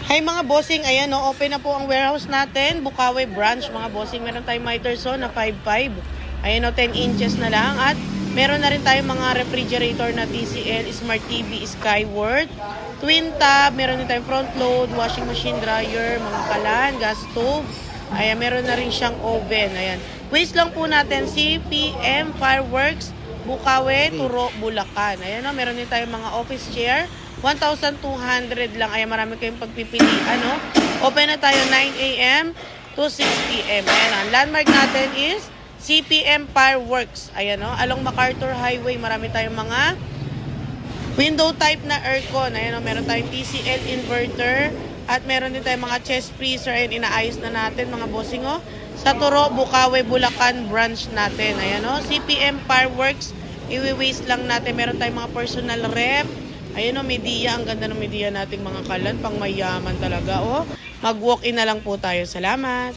Hi mga bossing, ayan no, open na po ang warehouse natin, Bukawi branch mga bossing. Meron tayong miter na 5.5. Ayan no, 10 inches na lang. At meron na rin tayong mga refrigerator na TCL, Smart TV, Skyward, twin tab, meron din tayong front load, washing machine, dryer, mga kalan, gas stove. Ayan, meron na rin siyang oven. Ayan. Waste lang po natin, CPM Fireworks, Bukawi, Turo, Bulacan. Ayan no, meron din tayong mga office chair. 1,200 lang. Ayan, marami kayong pagpipilian, no? Open na tayo 9 a.m. to 6 p.m. Ayan, ang landmark natin is CPM Fireworks. Ayan, no? Along MacArthur Highway, marami tayong mga window type na aircon. Ayan, no? Meron tayong TCL inverter. At meron din tayong mga chest freezer. Ayan, inaayos na natin, mga bossing, oh. Sa Turo, Bukawi, Bulacan branch natin. Ayan, no? CPM Fireworks. Iwi-waste lang natin. Meron tayong mga personal rep. Ayun o, media. Ang ganda ng media nating mga kalan. Pang mayaman talaga. O, mag-walk-in na lang po tayo. Salamat.